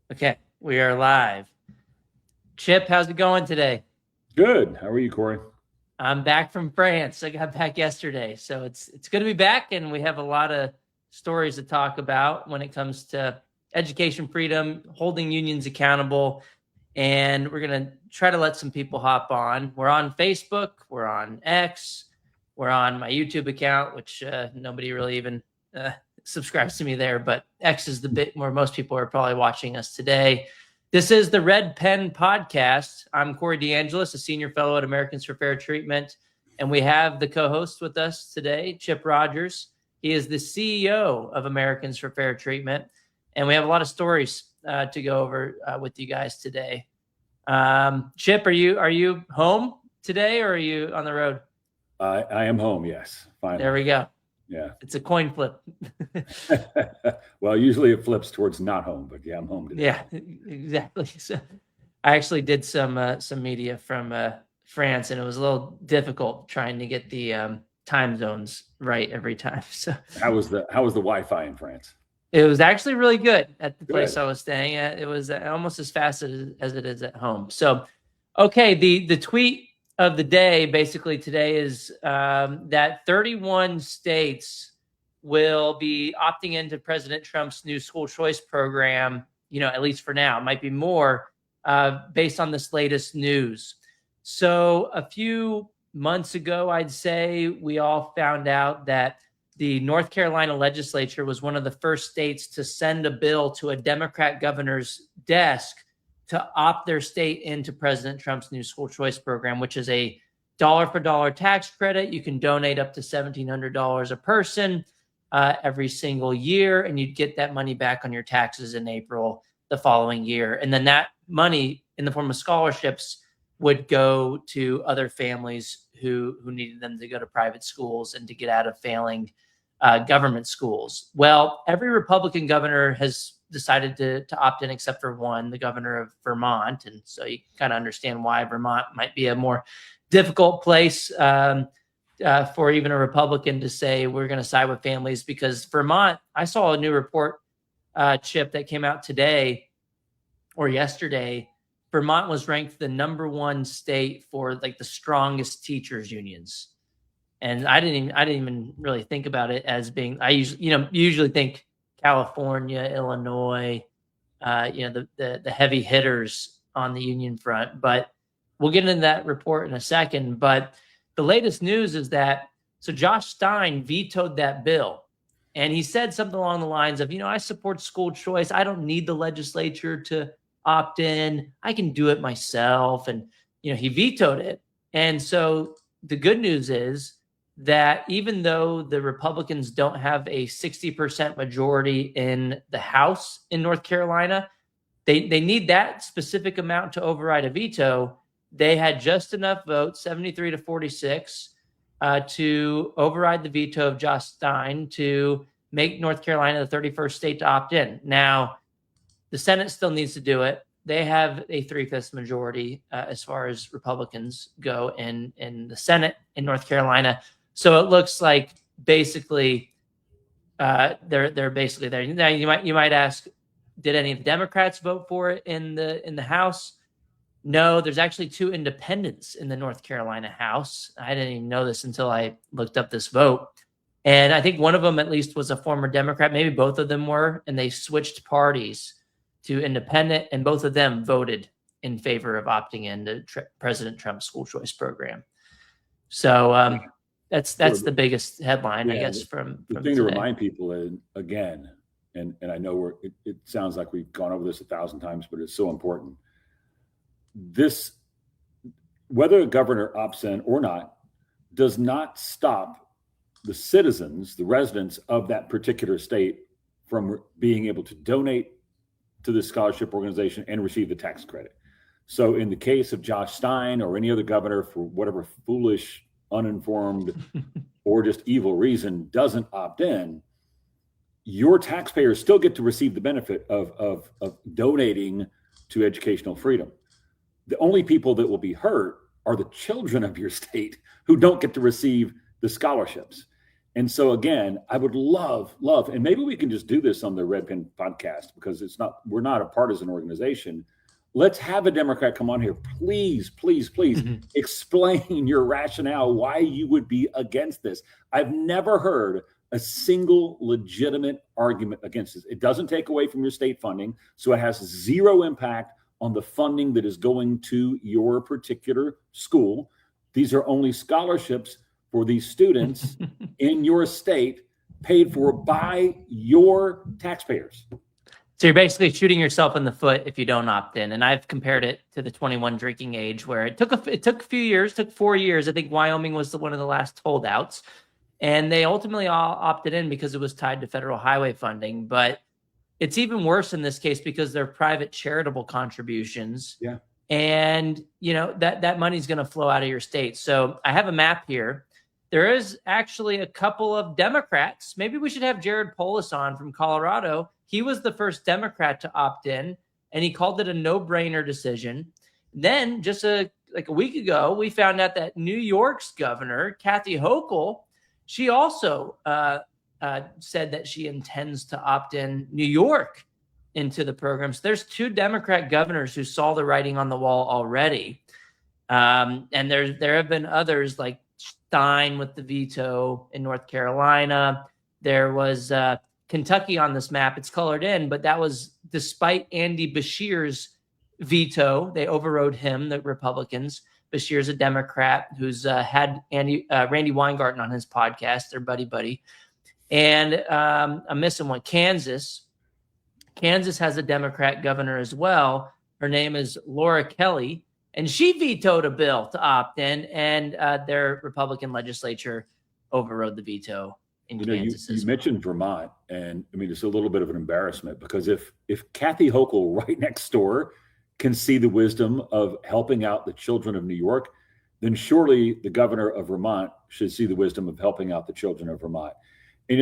Okay, we are live. Chip, how's it going today? Good. How are you, Cory? I'm back from France. I got back yesterday, so it's good to be back, and we have a lot of stories to talk about when it comes to education freedom, holding unions accountable, and we're gonna try to let some people hop on. We're on Facebook, we're on X, we're on my YouTube account, which nobody really even subscribes to me there, but X is the bit where most people are probably watching us today. This is the Red Pen Podcast. I'm Cory DeAngelis, a senior fellow at Americans for Fair Treatment, and we have the co-host with us today, Chip Rogers. He is the CEO of Americans for Fair Treatment, and we have a lot of stories to go over with you guys today. Chip, are you home today, or are you on the road? I am home. Yes, finally. There we go. Yeah. It's a coin flip. Well, usually it flips towards not home, but yeah, I'm home today. Yeah, exactly. So I actually did some media from France, and it was a little difficult trying to get the time zones right every time. So How was the Wi-Fi in France? it was actually really good at the place Good. I was staying at. It was almost as fast as it is at home. So, okay, the tweet of the day basically today is that 31 states will be opting into President Trump's new school choice program, at least for now. It might be more based on this latest news. So a few months ago, I'd say, we all found out that the North Carolina legislature was one of the first states to send a bill to a Democrat governor's desk to opt their state into President Trump's new school choice program, which is a dollar-for-dollar tax credit. You can donate up to $1,700 a person every single year, and you'd get that money back on your taxes in April the following year. And then that money, in the form of scholarships, would go to other families who needed them to go to private schools and to get out of failing government schools. Well, every Republican governor has decided to opt in except for one, the governor of Vermont. And so you kind of understand why Vermont might be a more difficult place for even a Republican to say we're going to side with families, because Vermont, I saw a new report, Chip, that came out today or yesterday. Vermont was ranked the #1 state for like the strongest teachers unions. And I didn't even really think about it as being, I usually think California, Illinois, the heavy hitters on the union front, but we'll get into that report in a second. But the latest news is that, so Josh Stein vetoed that bill, and he said something along the lines of, I support school choice. I don't need the legislature to opt in. I can do it myself. And, he vetoed it. And so the good news is that even though the Republicans don't have a 60% majority in the House in North Carolina, they need that specific amount to override a veto. They had just enough votes, 73 to 46, to override the veto of Josh Stein to make North Carolina the 31st state to opt in. Now, the Senate still needs to do it. They have a 3/5 majority as far as Republicans go in the Senate in North Carolina. So it looks like basically they're basically there. Now you might ask, did any of the Democrats vote for it in the House? No, there's actually 2 independents in the North Carolina House. I didn't even know this until I looked up this vote. And I think one of them at least was a former Democrat. Maybe both of them were, and they switched parties to independent, and both of them voted in favor of opting into President Trump's school choice program. So that's the biggest headline, I guess, from the thing today. To remind people again, and I know it sounds like we've gone over this 1,000 times, but it's so important. This, whether a governor opts in or not, does not stop the citizens, the residents of that particular state, from being able to donate to the scholarship organization and receive the tax credit. So in the case of Josh Stein or any other governor, for whatever foolish, uninformed, or just evil reason doesn't opt in, your taxpayers still get to receive the benefit of donating to educational freedom. The only people that will be hurt are the children of your state who don't get to receive the scholarships. And so again, I would love, and maybe we can just do this on the Red Pen podcast because we're not a partisan organization. Let's have a Democrat come on here. Please explain your rationale why you would be against this. I've never heard a single legitimate argument against this. It doesn't take away from your state funding, so it has zero impact on the funding that is going to your particular school. These are only scholarships for these students in your state, paid for by your taxpayers. So you're basically shooting yourself in the foot if you don't opt in. And I've compared it to the 21 drinking age, where it took a few years, took 4 years. I think Wyoming was one of the last holdouts, and they ultimately all opted in because it was tied to federal highway funding. But it's even worse in this case because they're private charitable contributions. Yeah. And that money's going to flow out of your state. So I have a map here. There is actually a couple of Democrats. Maybe we should have Jared Polis on from Colorado. He was the first Democrat to opt in, and he called it a no-brainer decision. Then just a week ago, we found out that New York's governor, Kathy Hochul, she also said that she intends to opt in New York into the program. So there's 2 Democrat governors who saw the writing on the wall already. And there have been others like Stein with the veto in North Carolina. There was Kentucky on this map. It's colored in, but that was despite Andy Beshear's veto. They overrode him, the Republicans. Beshear's a Democrat who's had Randy Weingarten on his podcast, their buddy. And I'm missing one. Kansas has a Democrat governor as well. Her name is Laura Kelly, and she vetoed a bill to opt in, and their Republican legislature overrode the veto in Kansas. You mentioned Vermont, and I mean, it's a little bit of an embarrassment because if Kathy Hochul right next door can see the wisdom of helping out the children of New York, then surely the governor of Vermont should see the wisdom of helping out the children of Vermont. And,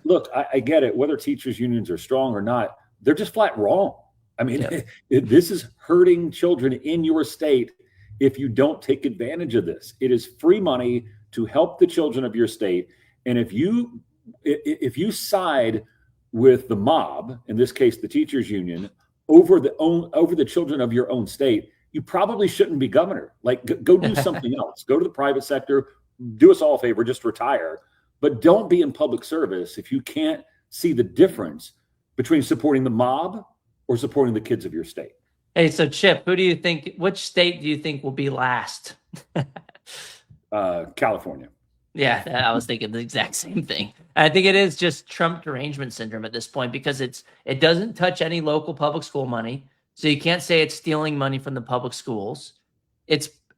look, I get it. Whether teachers unions are strong or not, they're just flat wrong. I mean, this is hurting children in your state if you don't take advantage of this. It is free money to help the children of your state. And if you side with the mob, in this case, the teachers union, over the children of your own state, you probably shouldn't be governor. Like, go do something else. Go to the private sector. Do us all a favor. Just retire. But don't be in public service if you can't see the difference between supporting the mob or supporting the kids of your state. Hey, so Chip, which state do you think will be last? California. Yeah, I was thinking the exact same thing. I think it is just Trump derangement syndrome at this point because it doesn't touch any local public school money. So you can't say it's stealing money from the public schools.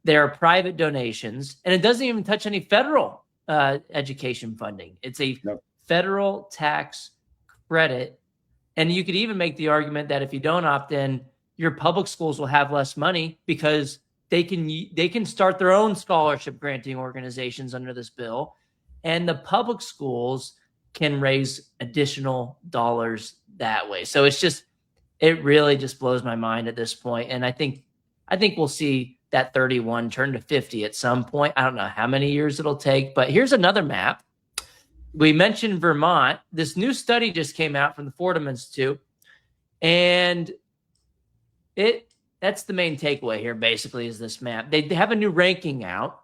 There are private donations, and it doesn't even touch any federal education funding. It's a federal tax credit. And you could even make the argument that if you don't opt in, your public schools will have less money because they can start their own scholarship granting organizations under this bill, and the public schools can raise additional dollars that way. So it really just blows my mind at this point. And I think we'll see that 31 turn to 50 at some point. I don't know how many years it'll take, but here's another map. We mentioned Vermont. This new study just came out from the Fordham Institute, and that's the main takeaway here, basically, is this map. They have a new ranking out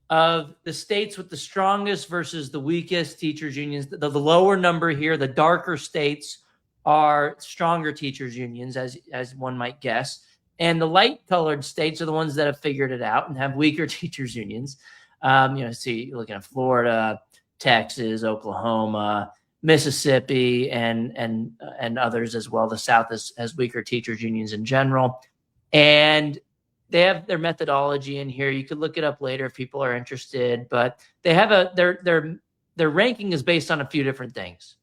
of the states with the strongest versus the weakest teachers unions. The lower number here, the darker states, are stronger teachers unions, as one might guess. And the light-colored states are the ones that have figured it out and have weaker teachers unions. So you're looking at Florida, Texas, Oklahoma, Mississippi, and others as well. The South has weaker teachers unions in general. And they have their methodology in here. You could look it up later if people are interested. But they have their ranking is based on a few different things.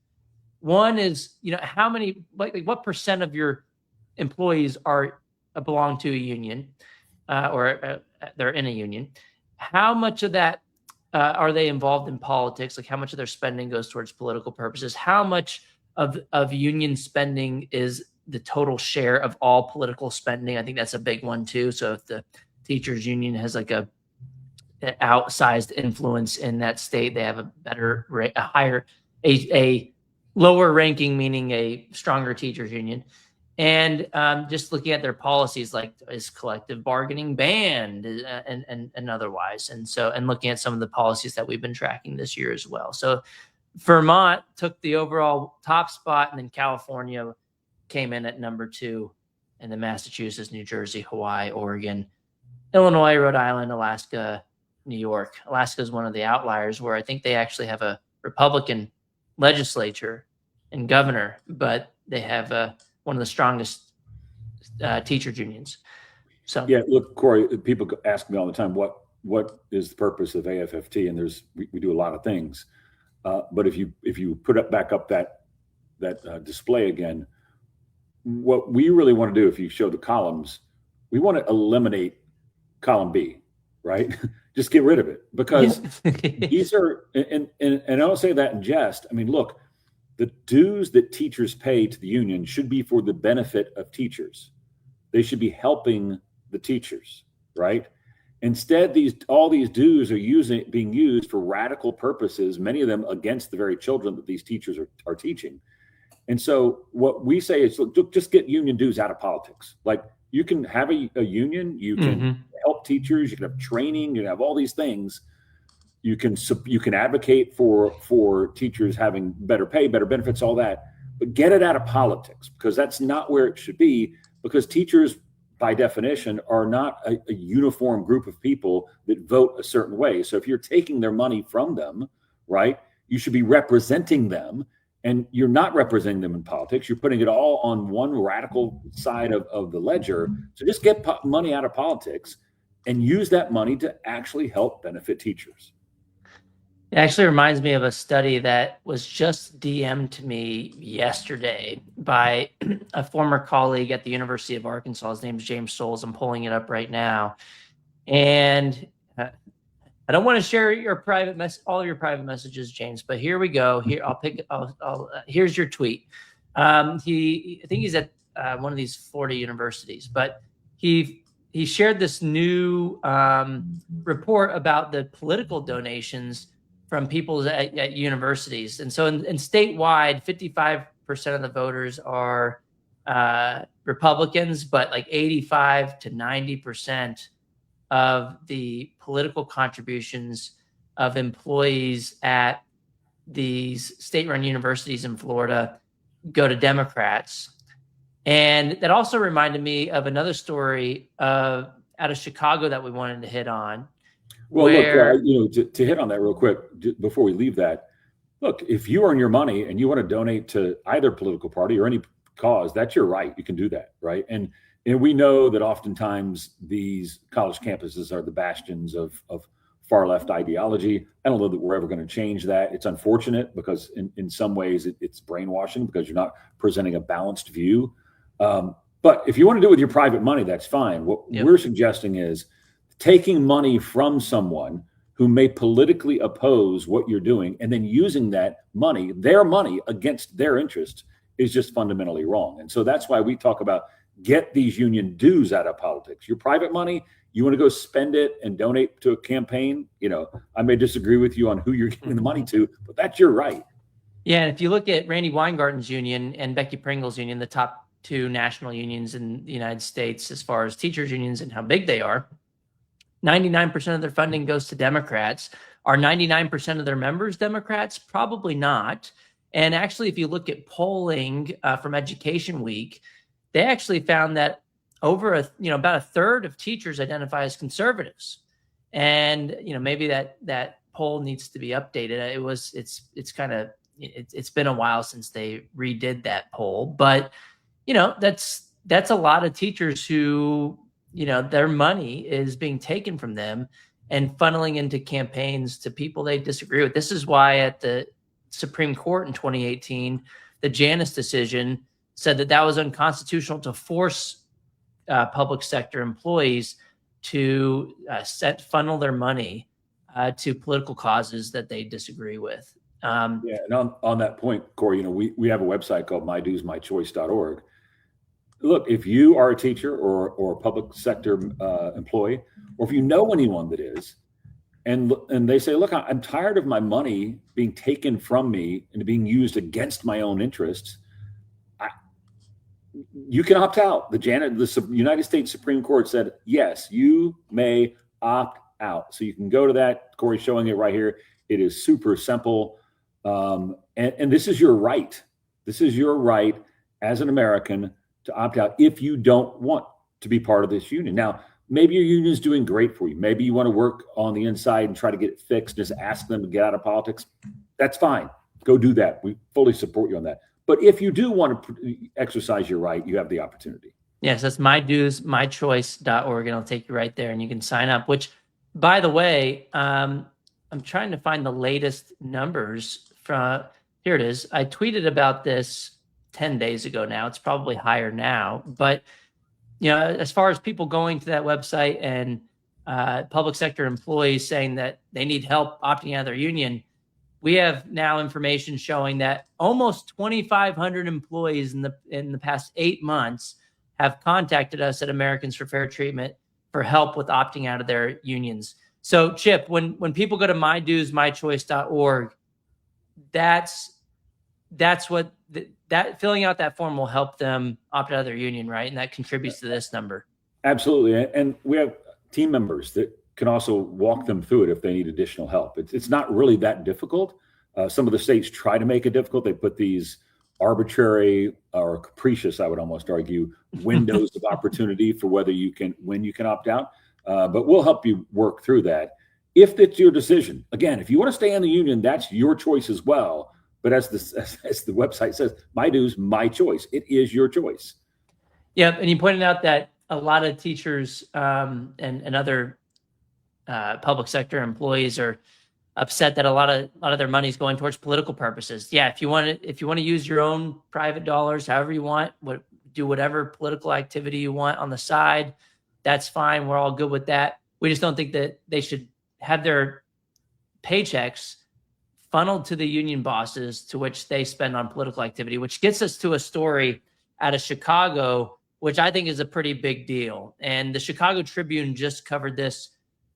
One is, how many, what percent of your employees belong to a union or they're in a union. How much of that are they involved in politics? Like how much of their spending goes towards political purposes? How much of union spending is the total share of all political spending? I think that's a big one too. So if the teachers union has like a outsized influence in that state. They have a lower ranking, meaning a stronger teachers union. And just looking at their policies, like is collective bargaining banned and otherwise. And looking at some of the policies that we've been tracking this year as well. So Vermont took the overall top spot, and then California came in at number 2, and then Massachusetts, New Jersey, Hawaii, Oregon, Illinois, Rhode Island, Alaska, New York. Alaska is one of the outliers where I think they actually have a Republican legislature and governor, but they have one of the strongest teachers unions. So yeah, look, Cory, people ask me all the time, what is the purpose of AFFT? And we do a lot of things. But if you put back up that display again, what we really want to do, if you show the columns, we want to eliminate column B, right? Just get rid of it, because these are, and I don't say that in jest. I mean, look, the dues that teachers pay to the union should be for the benefit of teachers. They should be helping the teachers, right? Instead, all these dues are being used for radical purposes, many of them against the very children that these teachers are teaching. And so what we say is, look, just get union dues out of politics. Like, you can have a union, you can help teachers, you can have training, you can have all these things. You can advocate for teachers having better pay, better benefits, all that, but get it out of politics, because that's not where it should be, because teachers, by definition, are not a uniform group of people that vote a certain way. So if you're taking their money from them, right, you should be representing them, and you're not representing them in politics. You're putting it all on one radical side of the ledger. So just get money out of politics and use that money to actually help benefit teachers. It actually reminds me of a study that was just DM'd to me yesterday by a former colleague at the University of Arkansas. His name is James Souls. I'm pulling it up right now. And I don't want to share all your private messages, James, but here we go. Here, here's your tweet. I think he's at one of these Florida universities, but he shared this new report about the political donations from people at universities. And so in statewide, 55% of the voters are Republicans, but like 85 to 90% of the political contributions of employees at these state-run universities in Florida go to Democrats. And that also reminded me of another story out of Chicago that we wanted to hit on. Well, look, to hit on that real quick, before we leave that, look, if you earn your money and you want to donate to either political party or any cause, that's your right. You can do that, right? And we know that oftentimes these college campuses are the bastions of far left ideology. I don't know that we're ever going to change that. It's unfortunate, because in some ways it's brainwashing, because you're not presenting a balanced view. But if you want to do it with your private money, that's fine. What we're suggesting is taking money from someone who may politically oppose what you're doing and then using that money, their money, against their interests is just fundamentally wrong. And so that's why we talk about get these union dues out of politics. Your private money, you want to go spend it and donate to a campaign. I may disagree with you on who you're giving the money to, but that's your right. Yeah, and if you look at Randy Weingarten's union and Becky Pringle's union, the top 2 national unions in the United States as far as teachers unions and how big they are, 99% of their funding goes to Democrats. Are 99% of their members Democrats? Probably not. And actually, if you look at polling from Education Week, they actually found that about a third of teachers identify as conservatives. And maybe that poll needs to be updated. It's been a while since they redid that poll, but that's a lot of teachers who their money is being taken from them and funneling into campaigns to people they disagree with. This is why at the Supreme Court in 2018, the Janus decision said that was unconstitutional to force public sector employees to funnel their money to political causes that they disagree with. And on that point, Cory, we have a website called myduesmychoice.org. Look, if you are a teacher or a public sector employee, or if you know anyone that is, And they say, look, I'm tired of my money being taken from me and being used against my own interests. You can opt out. The United States Supreme Court said, yes, you may opt out. So you can go to that. Cory's showing it right here. It is super simple. And this is your right. This is your right as an American to opt out if you don't want to be part of this union. Now, maybe your union is doing great for you. Maybe you want to work on the inside and try to get it fixed, just ask them to get out of politics. That's fine. Go do that. We fully support you on that. But if you do want to exercise your right, you have the opportunity. Yes, that's myduesmychoice.org, and I'll take you right there, and you can sign up, which, by the way, I'm trying to find the latest numbers from, here it is. I tweeted about this 10 days ago now. It's probably higher now, but as far as people going to that website and public sector employees saying that they need help opting out of their union, we have now information showing that almost 2,500 employees in the past 8 months have contacted us at Americans for Fair Treatment for help with opting out of their unions. So, Chip, when people go to myduesmychoice.org, that's what that filling out that form will help them opt out of their union, right? And that contributes to this number. Absolutely. And we have team members that can also walk them through it if they need additional help. It's not really that difficult. Some of the states try to make it difficult. They put these arbitrary or capricious, I would almost argue, windows of opportunity for when you can opt out. But we'll help you work through that. If it's your decision, again, if you want to stay in the union, that's your choice as well. But as the website says, my dues, my choice. It is your choice. Yeah, and you pointed out that a lot of teachers and other public sector employees are upset that a lot of their money is going towards political purposes. Yeah, if you want to use your own private dollars, however you want, do whatever political activity you want on the side, that's fine. We're all good with that. We just don't think that they should have their paychecks funneled to the union bosses to which they spend on political activity, which gets us to a story out of Chicago, which I think is a pretty big deal. And the Chicago Tribune just covered this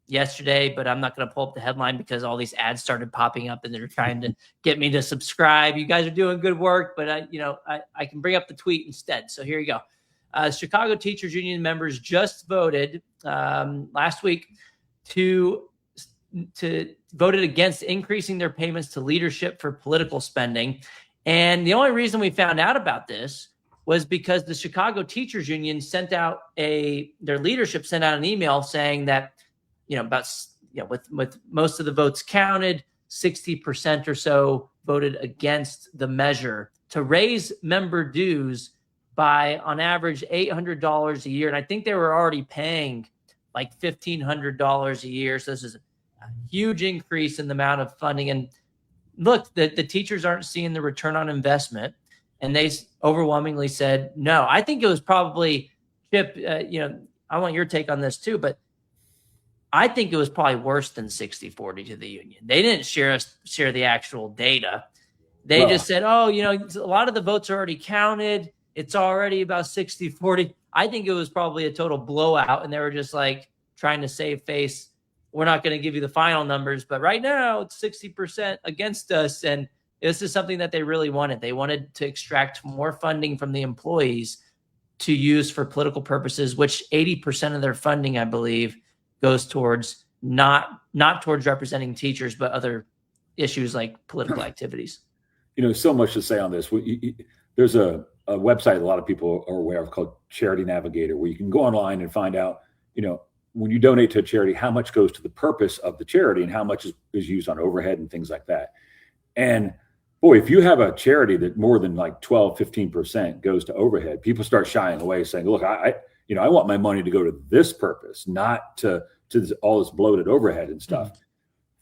yesterday, but I'm not going to pull up the headline because all these ads started popping up and they're trying to get me to subscribe. You guys are doing good work, but I can bring up the tweet instead. So here you go. Chicago Teachers Union members just voted last week to voted against increasing their payments to leadership for political spending. And the only reason we found out about this was because the Chicago Teachers Union their leadership sent out an email saying that, with most of the votes counted, 60% or so voted against the measure to raise member dues by, on average, $800 a year. And I think they were already paying like $1,500 a year. So this is a huge increase in the amount of funding. And look, the teachers aren't seeing the return on investment. And they overwhelmingly said no. I think it was probably, Chip, I want your take on this too, but I think it was probably worse than 60-40 to the union. They didn't share the actual data. They just said, a lot of the votes are already counted. It's already about 60-40. I think it was probably a total blowout, and they were just like trying to save face. We're not going to give you the final numbers, but right now it's 60% against us. And this is something that they really wanted. They wanted to extract more funding from the employees to use for political purposes, which 80% of their funding, I believe, goes towards not towards representing teachers, but other issues like political activities. So much to say on this. There's a website a lot of people are aware of called Charity Navigator, where you can go online and find out, when you donate to a charity, how much goes to the purpose of the charity and how much is used on overhead and things like that. And boy, if you have a charity that more than like 12, 15% goes to overhead, people start shying away saying, look, I want my money to go to this purpose, not to all this bloated overhead and stuff. Mm-hmm.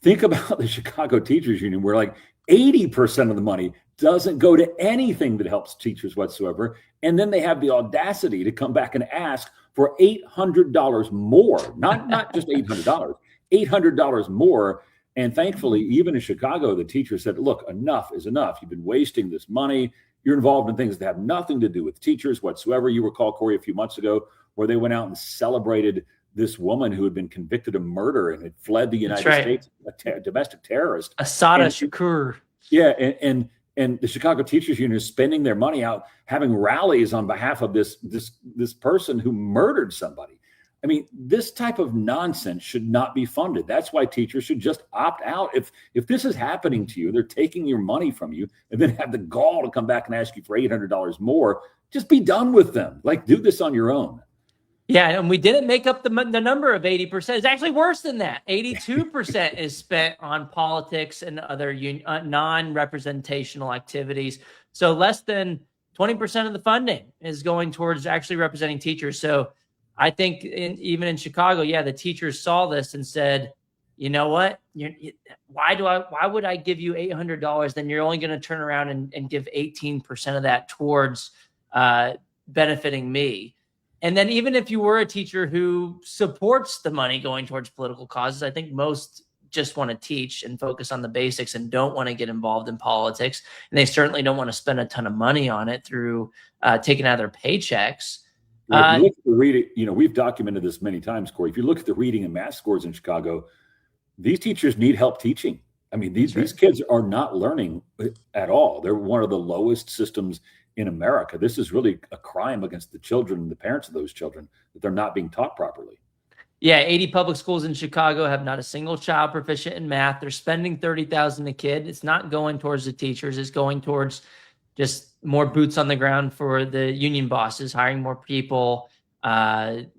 Think about the Chicago Teachers Union, where like 80% of the money doesn't go to anything that helps teachers whatsoever. And then they have the audacity to come back and ask for $800 more, not just $800, $800 more. And thankfully, even in Chicago, the teacher said, look, enough is enough. You've been wasting this money. You're involved in things that have nothing to do with teachers whatsoever. You recall, Cory, a few months ago, where they went out and celebrated this woman who had been convicted of murder and had fled the United States, a domestic terrorist. Asada Shakur. Yeah, and the Chicago Teachers Union is spending their money out having rallies on behalf of this person who murdered somebody. I mean, this type of nonsense should not be funded. That's why teachers should just opt out. If this is happening to you, they're taking your money from you and then have the gall to come back and ask you for $800 more. Just be done with them. Like, do this on your own. Yeah, and we didn't make up the number of 80%. It's actually worse than that. 82% is spent on politics and other non-representational activities. So less than 20% of the funding is going towards actually representing teachers. So I think even in Chicago, yeah, the teachers saw this and said, you know what? Why would I give you $800? Then you're only going to turn around and give 18% of that towards benefiting me. And then even if you were a teacher who supports the money going towards political causes, I think most just want to teach and focus on the basics and don't want to get involved in politics. And they certainly don't want to spend a ton of money on it through taking out their paychecks. If you look at the reading, we've documented this many times, Cory. If you look at the reading and math scores in Chicago, these teachers need help teaching. I mean, these kids are not learning at all. They're one of the lowest systems in America. This is really a crime against the children and the parents of those children that they're not being taught properly. Yeah, 80 public schools in Chicago have not a single child proficient in math. They're spending $30,000 a kid. It's not going towards the teachers. It's going towards just more boots on the ground for the union bosses, hiring more people. The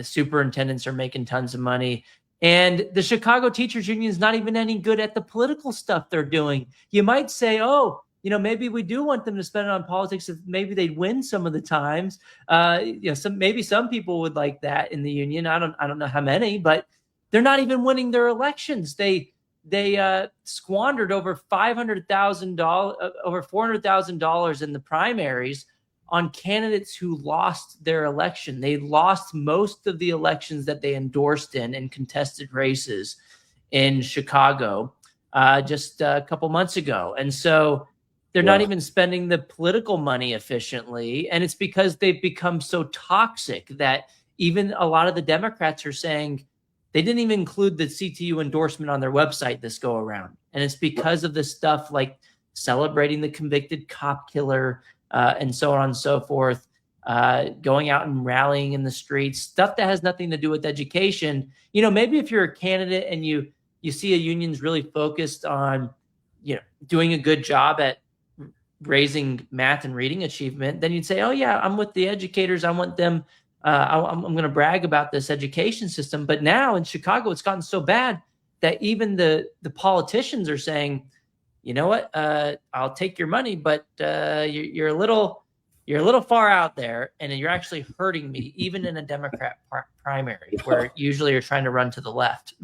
superintendents are making tons of money. And the Chicago Teachers Union is not even any good at the political stuff they're doing. You might say, oh, maybe we do want them to spend it on politics if maybe they'd win some of the times. Maybe some people would like that in the union. I don't know how many, but they're not even winning their elections. They squandered over $400,000 in the primaries on candidates who lost their election. They lost most of the elections that they endorsed in contested races in Chicago just a couple months ago. And so they're not even spending the political money efficiently. And it's because they've become so toxic that even a lot of the Democrats are saying, they didn't even include the CTU endorsement on their website this go around. And it's because of this stuff like celebrating the convicted cop killer and so on and so forth, going out and rallying in the streets, stuff that has nothing to do with education. Maybe if you're a candidate and you see a union's really focused on, doing a good job at raising math and reading achievement, then you'd say, oh yeah, I'm with the educators. I want them. I'm going to brag about this education system. But now in Chicago, it's gotten so bad that even the politicians are saying, you know what, I'll take your money, but you're a little far out there, and you're actually hurting me, even in a Democrat primary where usually you're trying to run to the left.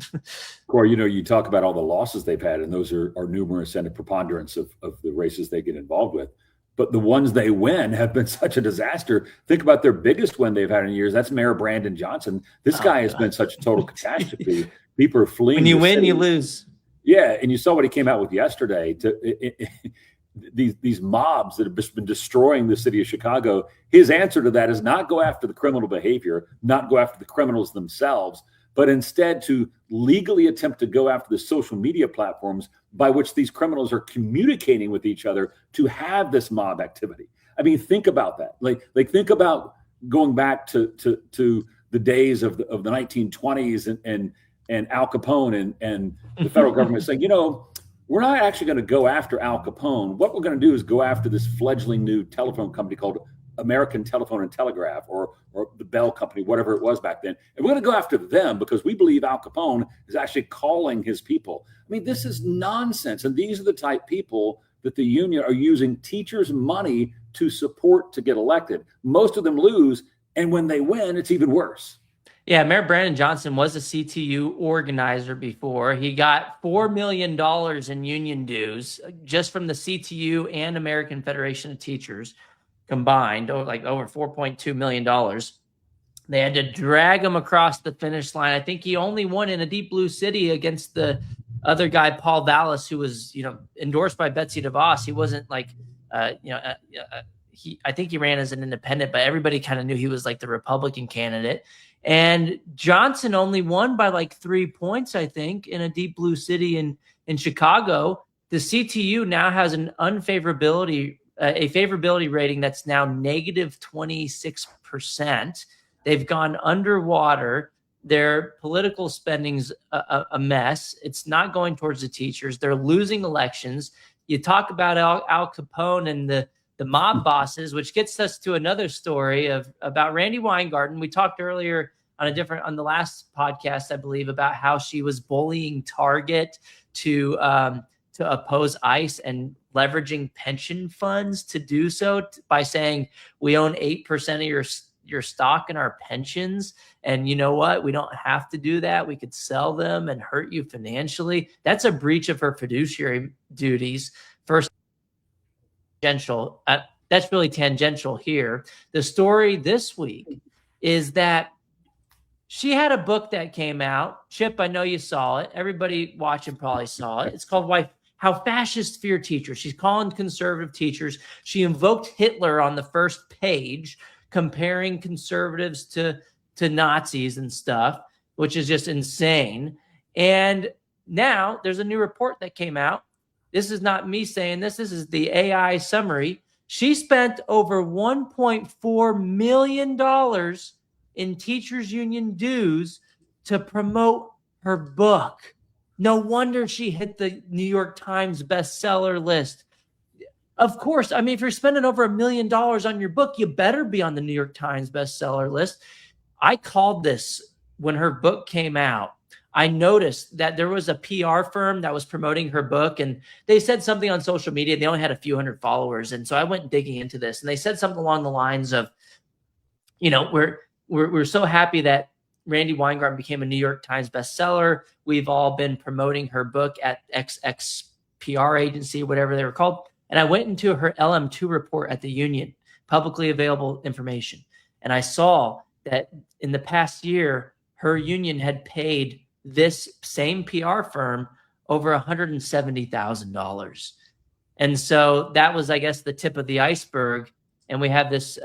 Cory, you talk about all the losses they've had, and those are numerous and a preponderance of the races they get involved with. But the ones they win have been such a disaster. Think about their biggest win they've had in years. That's Mayor Brandon Johnson. This guy has been such a total catastrophe. People are fleeing. When you win, you lose. Yeah, and you saw what he came out with yesterday. These mobs that have just been destroying the city of Chicago. His answer to that is not go after the criminal behavior, not go after the criminals themselves, but instead to legally attempt to go after the social media platforms by which these criminals are communicating with each other to have this mob activity. I mean, think about that. Like think about going back to the days of the 1920s and Al Capone and the federal government saying, we're not actually going to go after Al Capone. What we're going to do is go after this fledgling new telephone company called American Telephone and Telegraph, or the Bell Company, whatever it was back then. And we're going to go after them because we believe Al Capone is actually calling his people. I mean, this is nonsense. And these are the type people that the union are using teachers' money to support to get elected. Most of them lose. And when they win, it's even worse. Yeah, Mayor Brandon Johnson was a CTU organizer before. He got $4 million in union dues just from the CTU and American Federation of Teachers combined, over $4.2 million. They had to drag him across the finish line. I think he only won in a deep blue city against the other guy, Paul Vallis, who was, endorsed by Betsy DeVos. He wasn't I think he ran as an independent, but everybody kind of knew he was like the Republican candidate. And Johnson only won by like 3 points, I think, in a deep blue city in Chicago. The CTU now has an unfavorability, a favorability rating that's now negative 26%. They've gone underwater. Their political spending's a mess. It's not going towards the teachers. They're losing elections. You talk about Al Capone and the mob bosses, which gets us to another story about Randy Weingarten. We talked earlier on the last podcast, I believe, about how she was bullying Target to oppose ICE and leveraging pension funds to do so by saying we own 8% of your stock in our pensions. And you know what? We don't have to do that. We could sell them and hurt you financially. That's a breach of her fiduciary duties. First, tangential. That's really tangential here. The story this week is that she had a book that came out. Chip, I know you saw it. Everybody watching probably saw it. It's called How Fascists Fear Teachers. She's calling conservative teachers. She invoked Hitler on the first page, comparing conservatives to Nazis and stuff, which is just insane. And now there's a new report that came out. This is not me saying this. This is the AI summary. She spent over $1.4 million in teachers union dues to promote her book. No wonder she hit the New York Times bestseller list. Of course, I mean, if you're spending over $1 million on your book, you better be on the New York Times bestseller list. I called this when her book came out. I noticed that there was a PR firm that was promoting her book, and they said something on social media. They only had a few hundred followers. And so I went digging into this, and they said something along the lines of, you know, we're so happy that Randy Weingarten became a New York Times bestseller. We've all been promoting her book at XX PR agency, whatever they were called. And I went into her LM2 report at the union, publicly available information. And I saw that in the past year, her union had paid this same PR firm over $170,000. And so that was, I guess, the tip of the iceberg. And we have this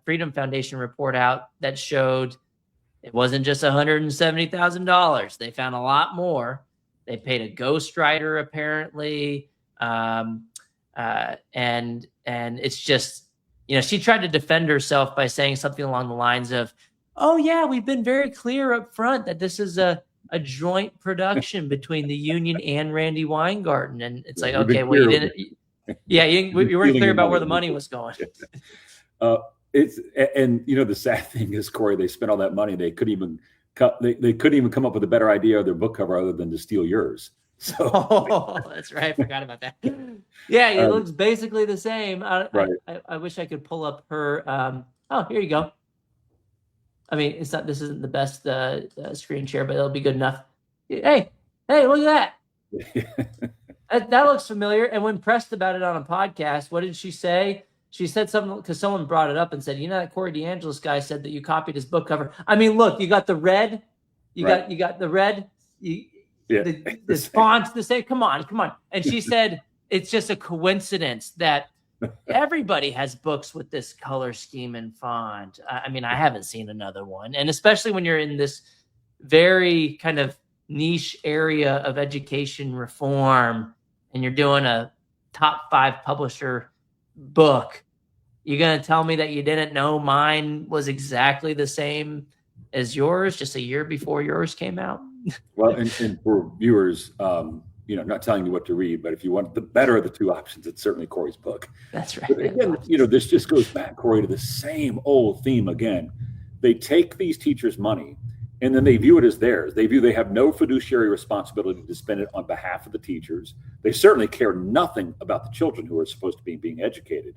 Freedom Foundation report out that showed it wasn't just $170,000. They found a lot more. They paid a ghostwriter, apparently. And it's just, you know, she tried to defend herself by saying something along the lines of, oh, yeah, we've been very clear up front that this is a joint production between the union and Randy Weingarten. And it's like, okay, well, you didn't. Yeah, you weren't clear about where the money was going. And you know, the sad thing is, Cory, they spent all that money. They couldn't even come up with a better idea of their book cover other than to steal yours. So that's right. I forgot about that. Yeah, it looks basically the same. Right. I wish I could pull up her. Oh, here you go. I mean, this isn't the best screen share, but it'll be good enough. Hey, look at that. That looks familiar. And when pressed about it on a podcast, what did she say? She said something because someone brought it up and said, you know, that Cory DeAngelis guy said that you copied his book cover. I mean, look, you got the red. You got the red. The font's the same. Come on. And she said, it's just a coincidence that everybody has books with this color scheme and font. I mean, I haven't seen another one. And especially when you're in this very kind of niche area of education reform and you're doing a top 5 publisher book, you're going to tell me that you didn't know mine was exactly the same as yours just a year before yours came out? Well, and for viewers, you know, not telling you what to read, but if you want the better of the two options, it's certainly Cory's book. That's right. But again, you know, this just goes back, Cory, to the same old theme again. They take these teachers' money and then they view it as theirs. They have no fiduciary responsibility to spend it on behalf of the teachers. They certainly care nothing about the children who are supposed to be being educated.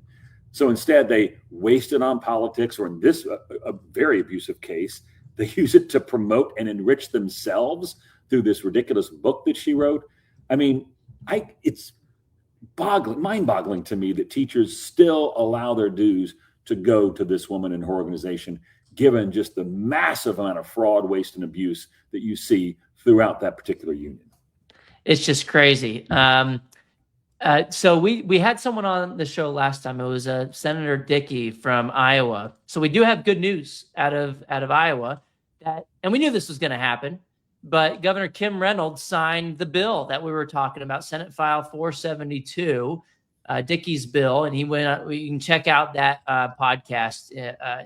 So instead, they waste it on politics, or in this a very abusive case, they use it to promote and enrich themselves through this ridiculous book that she wrote. I mean, it's mind-boggling to me that teachers still allow their dues to go to this woman and her organization, given just the massive amount of fraud, waste, and abuse that you see throughout that particular union. It's just crazy. So we had someone on the show last time. It was Senator Dickey from Iowa. So we do have good news out of Iowa, and we knew this was going to happen. But Governor Kim Reynolds signed the bill that we were talking about, Senate File 472, Dickey's bill, and he went. You can check out that podcast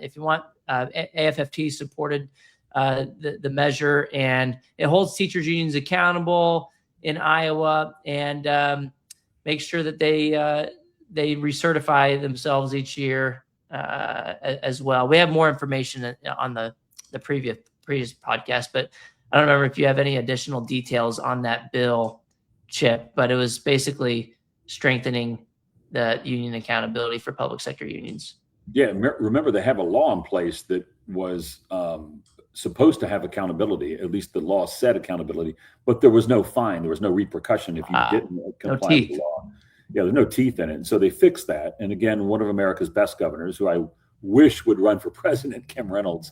if you want. AFFT supported the measure, and it holds teachers unions accountable in Iowa, and make sure that they recertify themselves each year as well. We have more information on the previous podcast, but I don't remember if you have any additional details on that bill, Chip, but it was basically strengthening the union accountability for public sector unions. Yeah, remember they have a law in place that was supposed to have accountability. At least the law said accountability, but there was no fine. There was no repercussion if you didn't comply with the law. Yeah, there's no teeth in it. And so they fixed that. And again, one of America's best governors, who I wish would run for president, Kim Reynolds,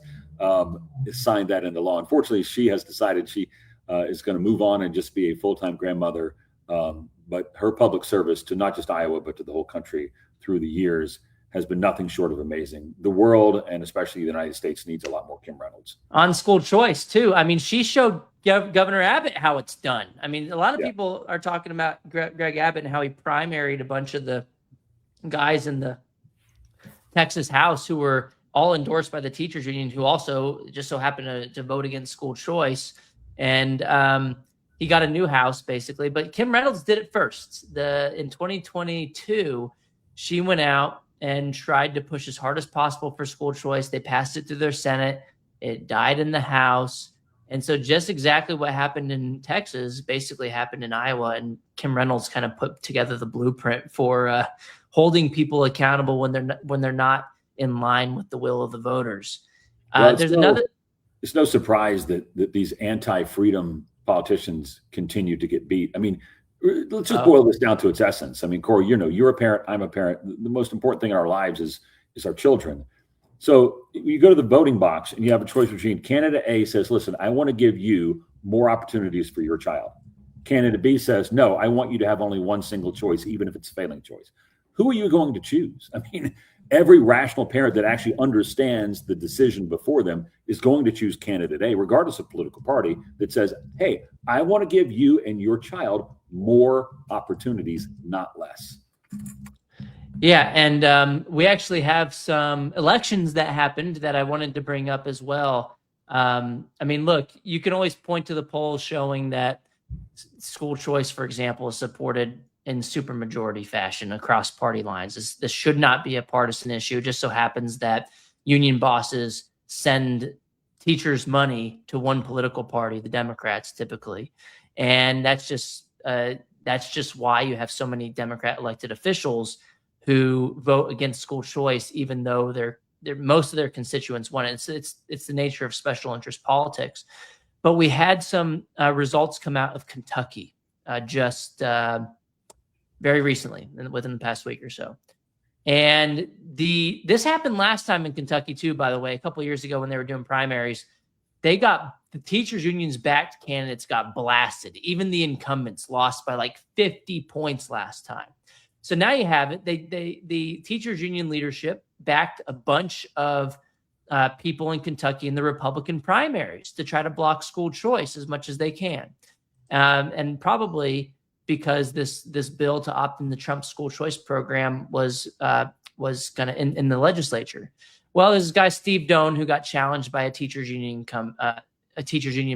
signed that into law. Unfortunately, she has decided she is going to move on and just be a full-time grandmother. But her public service to not just Iowa, but to the whole country through the years has been nothing short of amazing. The world, and especially the United States, needs a lot more Kim Reynolds. On school choice, too. I mean, she showed Governor Abbott how it's done. I mean, a lot of people are talking about Greg Abbott and how he primaried a bunch of the guys in the Texas House who were all endorsed by the teachers union, who also just so happened to vote against school choice. And he got a new house, basically. But Kim Reynolds did it first. In 2022, she went out and tried to push as hard as possible for school choice. They passed it through their Senate. It died in the House. And so just exactly what happened in Texas basically happened in Iowa. And Kim Reynolds kind of put together the blueprint for holding people accountable when they're not in line with the will of the voters. It's no surprise that these anti-freedom politicians continue to get beat. I mean, let's just boil this down to its essence. I mean, Cory, you're a parent. I'm a parent. The most important thing in our lives is our children. So you go to the voting box and you have a choice between candidate A says, listen, I want to give you more opportunities for your child. Candidate B says, no, I want you to have only one single choice, even if it's a failing choice. Who are you going to choose? I mean, every rational parent that actually understands the decision before them is going to choose candidate A, regardless of political party, that says, hey, I want to give you and your child more opportunities, not less. Yeah, and we actually have some elections that happened that I wanted to bring up as well. I mean, look, you can always point to the polls showing that school choice, for example, is supported in supermajority fashion across party lines. This should not be a partisan issue. It just so happens that union bosses send teachers money to one political party, the Democrats typically, and that's just why you have so many Democrat elected officials who vote against school choice, even though they're most of their constituents want it. It's the nature of special interest politics. But we had some results come out of Kentucky just very recently, within the past week or so. And this happened last time in Kentucky too, by the way, a couple of years ago when they were doing primaries. The teachers unions backed candidates got blasted. Even the incumbents lost by like 50 points last time. So now you have it. The teachers union leadership backed a bunch of people in Kentucky in the Republican primaries to try to block school choice as much as they can. And probably because this bill to opt in the Trump school choice program was kind of in the legislature. Well, there's this guy, Steve Doan, who got challenged by a teachers union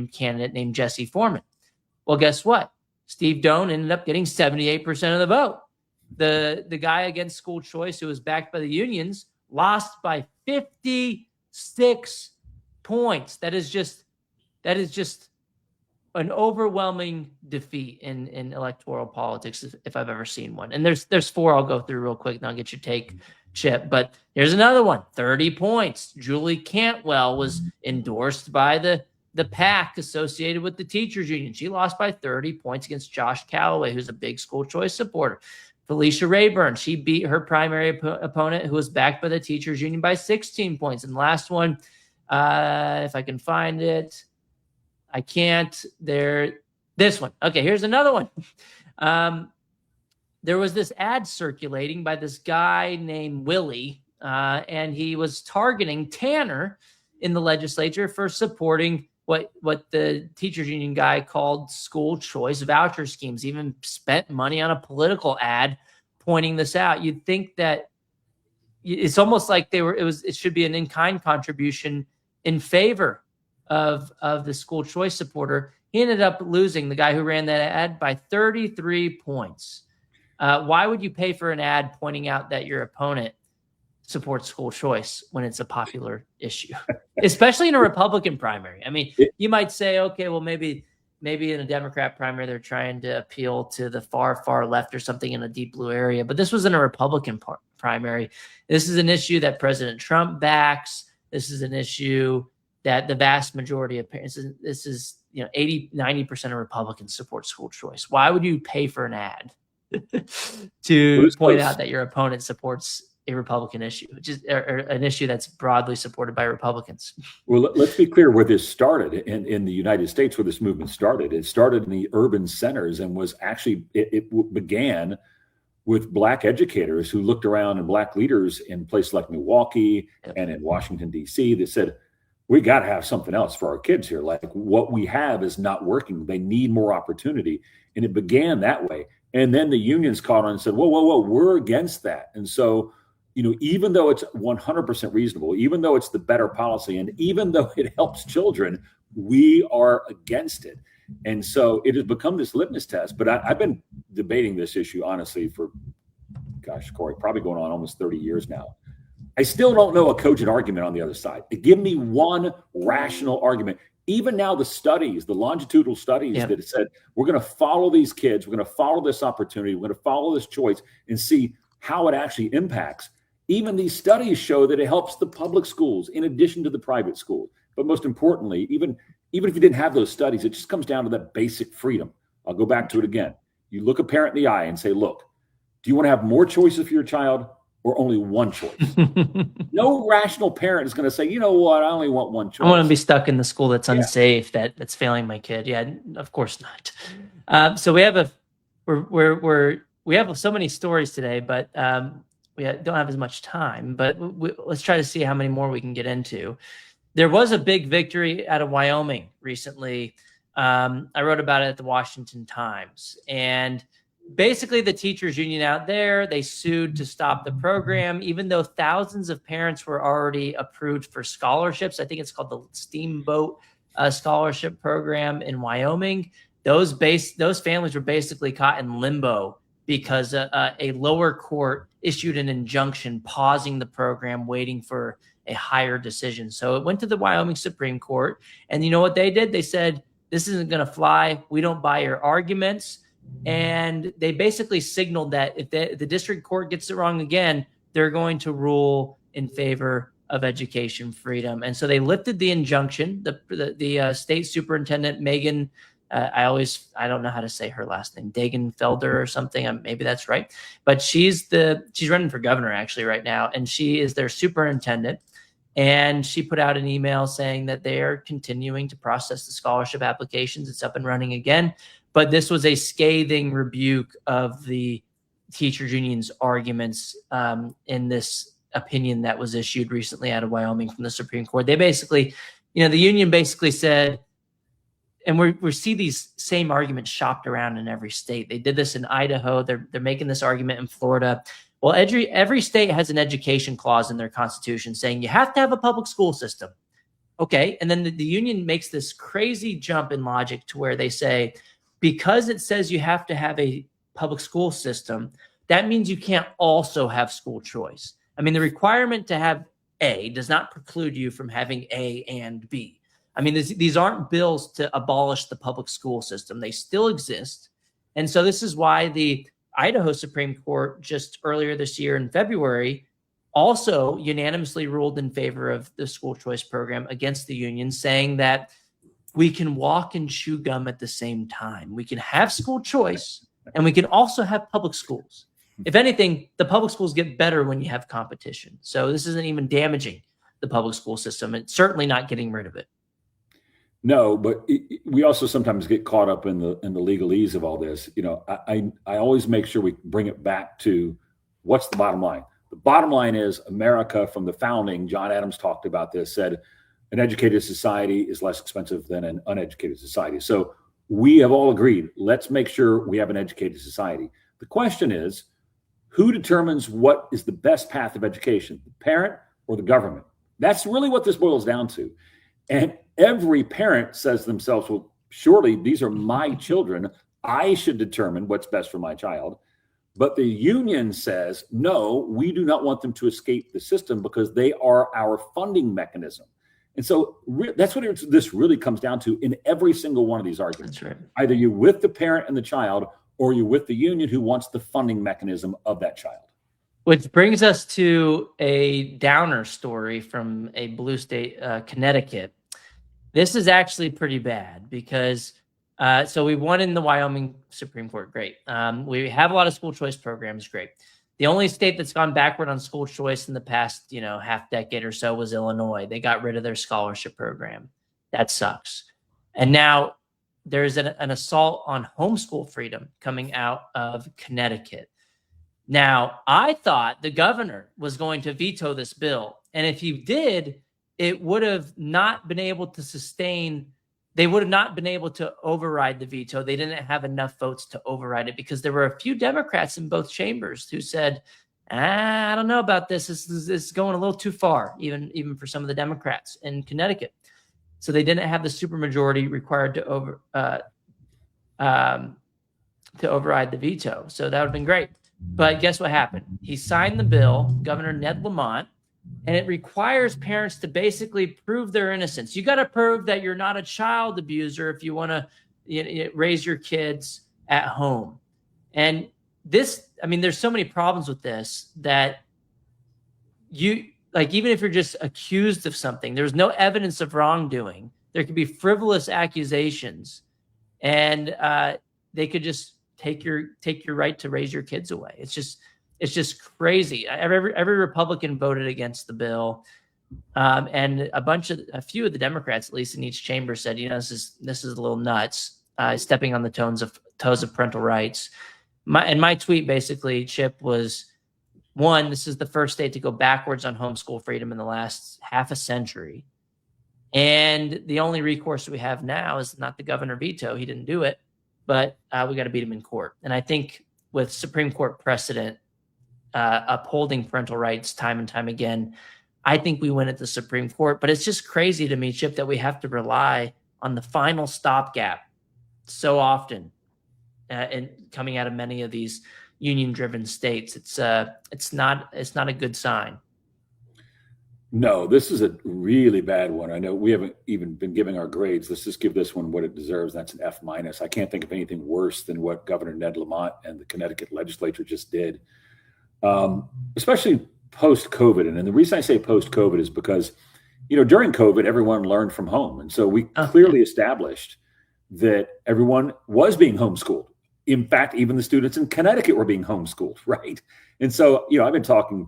candidate named Jesse Foreman. Well, guess what? Steve Doan ended up getting 78% of the vote. The guy against school choice, who was backed by the unions, lost by 56 points. That is just an overwhelming defeat in electoral politics, if I've ever seen one. And there's four I'll go through real quick, and I'll get your take, Chip. But here's another one, 30 points. Julie Cantwell was endorsed by the PAC associated with the teachers union. She lost by 30 points against Josh Calloway, who's a big school choice supporter. Felicia Rayburn, she beat her primary opponent, who was backed by the teachers union, by 16 points. And the last one, if I can find it, I can't. This one. Okay, here's another one. there was this ad circulating by this guy named Willie, and he was targeting Tanner in the legislature for supporting what the teachers union guy called school choice voucher schemes. Even spent money on a political ad pointing this out. You'd think that it's almost like it should be an in-kind contribution in favor of the school choice supporter. He ended up losing, the guy who ran that ad, by 33 points. Why would you pay for an ad pointing out that your opponent supports school choice when it's a popular issue, especially in a Republican primary? I mean, you might say, okay, well, maybe in a Democrat primary, they're trying to appeal to the far left or something in a deep blue area. But this was in a Republican primary. This is an issue that President Trump backs. This is an issue that the vast majority of parents, this is, 80-90% of Republicans support school choice. Why would you pay for an ad to point out that your opponent supports a Republican issue, which is an issue that's broadly supported by Republicans? Well, let's be clear where this started in the United States, where this movement started. It started in the urban centers and was actually, it began with Black educators who looked around and Black leaders in places like Milwaukee and in Washington, D.C. that said, we got to have something else for our kids here. Like, what we have is not working. They need more opportunity. And it began that way. And then the unions caught on and said, whoa, we're against that. And so, even though it's 100% reasonable, even though it's the better policy, and even though it helps children, we are against it. And so it has become this litmus test. But I've been debating this issue, honestly, for, Cory, probably going on almost 30 years now. I still don't know a cogent argument on the other side. Give me one rational argument. Even now, the studies, the longitudinal studies that have said, we're going to follow these kids, we're going to follow this opportunity, we're going to follow this choice and see how it actually impacts. Even these studies show that it helps the public schools in addition to the private schools. But most importantly, even if you didn't have those studies, it just comes down to that basic freedom. I'll go back to it again. You look a parent in the eye and say, look, do you want to have more choices for your child or only one choice? No rational parent is going to say, you know what, I only want one choice. I want to be stuck in the school that's unsafe, that's failing my kid. Yeah, of course not. So we have we have so many stories today, but we don't have as much time. But let's try to see how many more we can get into. There was a big victory out of Wyoming recently. I wrote about it at the Washington Times, and basically the teachers union out there, they sued to stop the program, even though thousands of parents were already approved for scholarships. I think it's called the Steamboat Scholarship Program in Wyoming. Those families were basically caught in limbo because a lower court issued an injunction pausing the program, waiting for a higher decision. So it went to the Wyoming Supreme Court, and you know what they did? They said, this isn't going to fly. We don't buy your arguments. And they basically signaled that if the district court gets it wrong again, they're going to rule in favor of education freedom. And so they lifted the injunction. The state superintendent, Megan, I don't know how to say her last name, Dagenfelder or something. Maybe that's right. But she's running for governor actually right now. And she is their superintendent. And she put out an email saying that they are continuing to process the scholarship applications. It's up and running again. But this was a scathing rebuke of the teachers union's arguments in this opinion that was issued recently out of Wyoming from the Supreme Court. They basically, the union basically said, and we see these same arguments shopped around in every state. They did this in Idaho. They're making this argument in Florida. Well, every state has an education clause in their constitution saying you have to have a public school system. Okay, and then the union makes this crazy jump in logic to where they say, because it says you have to have a public school system, that means you can't also have school choice. I mean, the requirement to have A does not preclude you from having A and B. I mean, these aren't bills to abolish the public school system. They still exist. And so this is why the Idaho Supreme Court just earlier this year in February also unanimously ruled in favor of the school choice program against the union, saying that we can walk and chew gum at the same time. We can have school choice and we can also have public schools. If anything, the public schools get better when you have competition. So this isn't even damaging the public school system. It's certainly not getting rid of it. No, but we also sometimes get caught up in the legalese of all this. You know, I always make sure we bring it back to what's the bottom line. The bottom line is America from the founding. John Adams talked about this. Said an educated society is less expensive than an uneducated society. So we have all agreed. Let's make sure we have an educated society. The question is, who determines what is the best path of education, the parent or the government? That's really what this boils down to. And every parent says to themselves, well, surely these are my children. I should determine what's best for my child. But the union says, no, we do not want them to escape the system because they are our funding mechanism. And so that's what this really comes down to in every single one of these arguments. That's right. Either you're with the parent and the child, or you're with the union who wants the funding mechanism of that child. Which brings us to a downer story from a blue state, Connecticut. This is actually pretty bad because so we won in the Wyoming Supreme Court. Great. We have a lot of school choice programs. Great. The only state that's gone backward on school choice in the past, half decade or so was Illinois. They got rid of their scholarship program. That sucks. And now there's an assault on homeschool freedom coming out of Connecticut. Now, I thought the governor was going to veto this bill. And if he did, it would have not been able to sustain. They would have not been able to override the veto. They didn't have enough votes to override it because there were a few Democrats in both chambers who said, I don't know about this. This is going a little too far, even for some of the Democrats in Connecticut. So they didn't have the supermajority required to override the veto. So that would have been great. But guess what happened? He signed the bill, Governor Ned Lamont, and it requires parents to basically prove their innocence. You got to prove that you're not a child abuser if you want to raise your kids at home. And this, there's so many problems with this that even if you're just accused of something, there's no evidence of wrongdoing. There could be frivolous accusations, and they could just take your right to raise your kids away. It's just crazy. Every Republican voted against the bill, and a few of the Democrats, at least in each chamber, said, this is a little nuts, stepping on the toes of parental rights. My tweet basically, Chip, was, one, this is the first state to go backwards on homeschool freedom in the last half a century, and the only recourse we have now is not the governor veto. He didn't do it, but we got to beat him in court. And I think with Supreme Court precedent upholding parental rights time and time again, I think we win at the Supreme Court. But it's just crazy to me, Chip, that we have to rely on the final stopgap so often, and coming out of many of these union-driven states. It's not a good sign. No, this is a really bad one. I know we haven't even been giving our grades. Let's just give this one what it deserves. That's an F-. I can't think of anything worse than what Governor Ned Lamont and the Connecticut legislature just did, especially post-COVID. And the reason I say post-COVID is because, during COVID, everyone learned from home. And so we clearly established that everyone was being homeschooled. In fact, even the students in Connecticut were being homeschooled, right? And so, I've been talking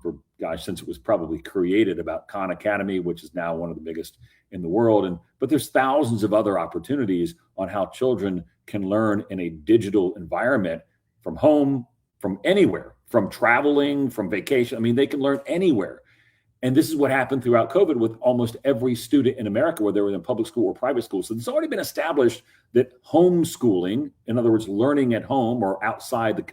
since it was probably created about Khan Academy, which is now one of the biggest in the world. But there's thousands of other opportunities on how children can learn in a digital environment from home, from anywhere, from traveling, from vacation. They can learn anywhere. And this is what happened throughout COVID with almost every student in America, whether they were in public school or private school. So it's already been established that homeschooling, in other words, learning at home or outside the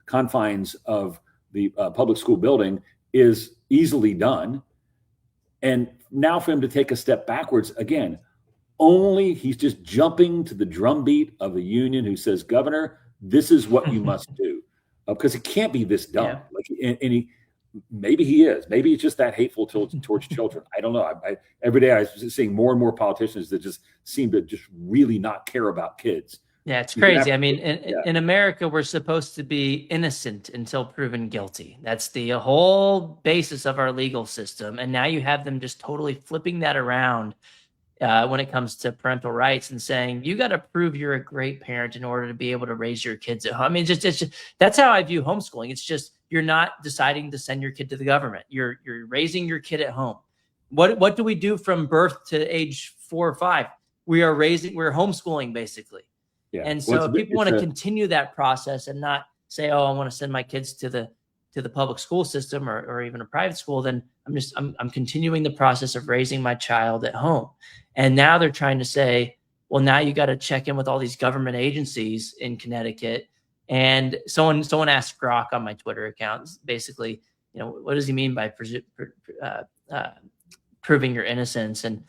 confines of the public school building, is easily done. And now for him to take a step backwards, again, he's just jumping to the drumbeat of the union who says, Governor, this is what you must do. Because it can't be this dumb. Yeah. Maybe he is. Maybe it's just that hateful towards children. I don't know. Every day I was seeing more and more politicians that just seem to just really not care about kids. Yeah, it's crazy. In America, we're supposed to be innocent until proven guilty. That's the whole basis of our legal system. And now you have them just totally flipping that around when it comes to parental rights and saying, you got to prove you're a great parent in order to be able to raise your kids at home. It's just that's how I view homeschooling. It's just, you're not deciding to send your kid to the government. You're raising your kid at home. What do we do from birth to age 4 or 5? we're homeschooling basically. Yeah. And so if people want to continue that process and not say, oh, I want to send my kids to the public school system or even a private school, then I'm continuing the process of raising my child at home. And now they're trying to say, well, now you got to check in with all these government agencies in Connecticut. And someone asked Grok on my Twitter account, basically, what does he mean by proving your innocence? And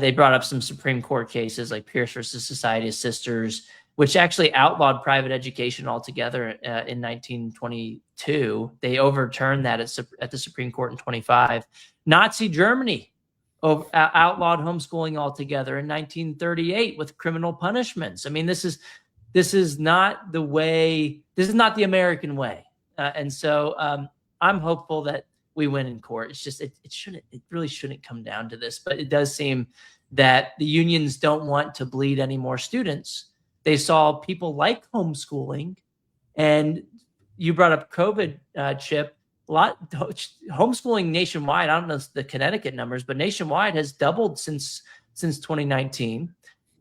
they brought up some Supreme Court cases like Pierce versus Society of Sisters, which actually outlawed private education altogether in 1922. They overturned that at the Supreme Court in 25. Nazi Germany outlawed homeschooling altogether in 1938 with criminal punishments. I mean, this is not the way. This is not the American way. And so I'm hopeful that we win in court. It's just it really shouldn't come down to this. But it does seem that the unions don't want to bleed any more students. They saw people like homeschooling, and you brought up COVID, Chip. A lot homeschooling nationwide. I don't know the Connecticut numbers, but nationwide has doubled since 2019.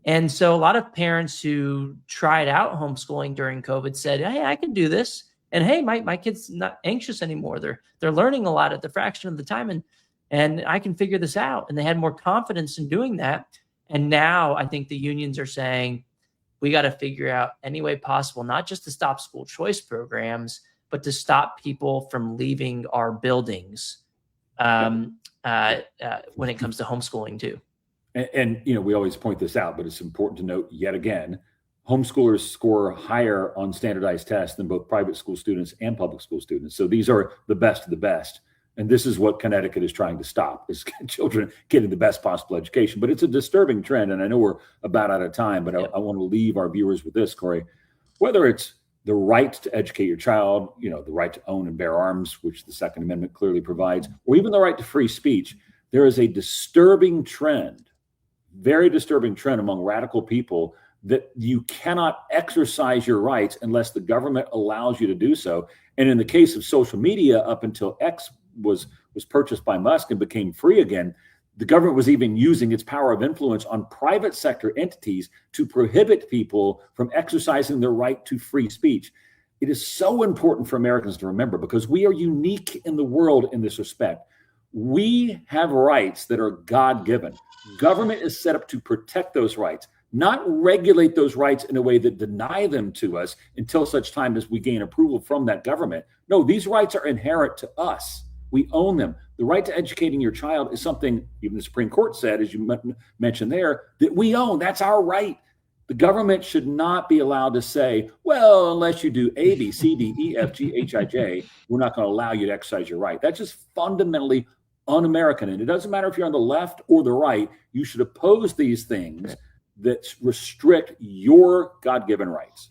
And so a lot of parents who tried out homeschooling during COVID said, "Hey, I can do this." And hey, my kid's not anxious anymore. They're learning a lot at the fraction of the time, and I can figure this out. And they had more confidence in doing that. And now I think the unions are saying, we got to figure out any way possible, not just to stop school choice programs, but to stop people from leaving our buildings when it comes to homeschooling too. And we always point this out, but it's important to note yet again, homeschoolers score higher on standardized tests than both private school students and public school students. So these are the best of the best. And this is what Connecticut is trying to stop, is children getting the best possible education. But it's a disturbing trend. And I know we're about out of time, but I want to leave our viewers with this, Cory. Whether it's the right to educate your child, the right to own and bear arms, which the Second Amendment clearly provides, or even the right to free speech, there is a disturbing trend, very disturbing trend among radical people that you cannot exercise your rights unless the government allows you to do so. And in the case of social media, up until X was purchased by Musk and became free again, the government was even using its power of influence on private sector entities to prohibit people from exercising their right to free speech. It is so important for Americans to remember, because we are unique in the world in this respect. We have rights that are God-given. Government is set up to protect those rights, not regulate those rights in a way that deny them to us until such time as we gain approval from that government. No, these rights are inherent to us. We own them. The right to educating your child is something even the Supreme Court said, as you mentioned there, that we own. That's our right. The government should not be allowed to say, well, unless you do A, B, C, D, E, F, G, H, I, J, we're not going to allow you to exercise your right. That's just fundamentally un-American. And it doesn't matter if you're on the left or the right. You should oppose these things that restrict your God-given rights.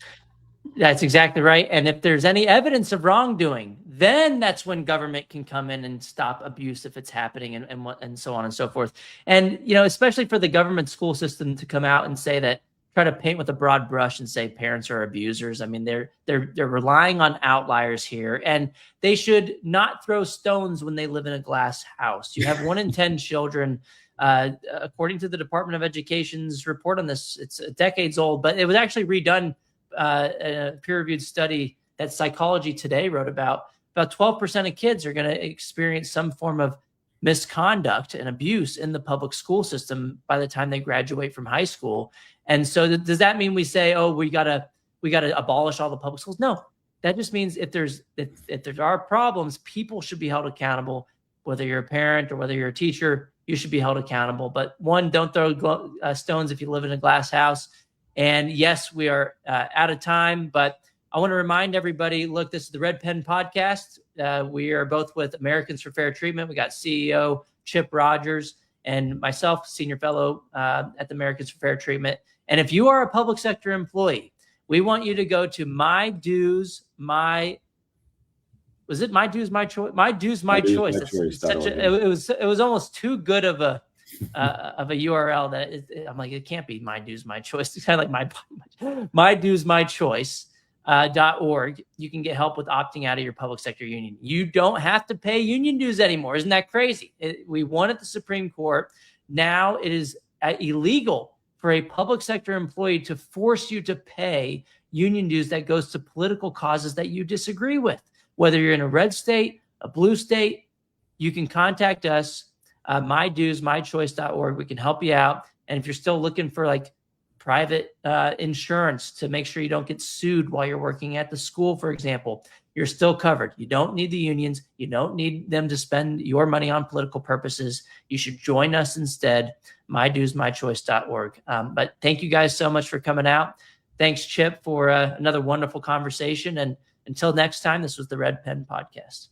That's exactly right. And if there's any evidence of wrongdoing, then that's when government can come in and stop abuse if it's happening, and so on and so forth. And, especially for the government school system to come out and say that, try to paint with a broad brush and say parents are abusers. I mean, they're relying on outliers here, and they should not throw stones when they live in a glass house. You have 1 in 10 children. According to the Department of Education's report on this, it's decades old, but it was actually redone in a peer-reviewed study that Psychology Today wrote about 12% of kids are going to experience some form of misconduct and abuse in the public school system by the time they graduate from high school. And so does that mean we say, oh, we gotta abolish all the public schools? No, that just means if there are problems, people should be held accountable. Whether you're a parent or whether you're a teacher, you should be held accountable. But one, don't throw stones if you live in a glass house. And yes, we are out of time, but I want to remind everybody, look, this is the Red Pen Podcast. We are both with Americans for Fair Treatment. We got CEO Chip Rogers and myself, senior fellow at the Americans for Fair Treatment. And if you are a public sector employee, we want you to go to My Dues, My Choice? My Dues, My Choice. It was almost too good of a URL that I'm like, it can't be My Dues, My Choice. It's kind of like My Dues, My Choice. .org. You can get help with opting out of your public sector union. You don't have to pay union dues anymore. Isn't that crazy? We won at the Supreme Court. Now it is illegal for a public sector employee to force you to pay union dues that goes to political causes that you disagree with. Whether you're in a red state, a blue state, you can contact us, myduesmychoice.org. We can help you out. And if you're still looking for like private insurance to make sure you don't get sued while you're working at the school, for example, you're still covered. You don't need the unions. You don't need them to spend your money on political purposes. You should join us instead, myduesmychoice.org. But thank you guys so much for coming out. Thanks, Chip, for another wonderful conversation. And until next time, this was the Red Pen Podcast.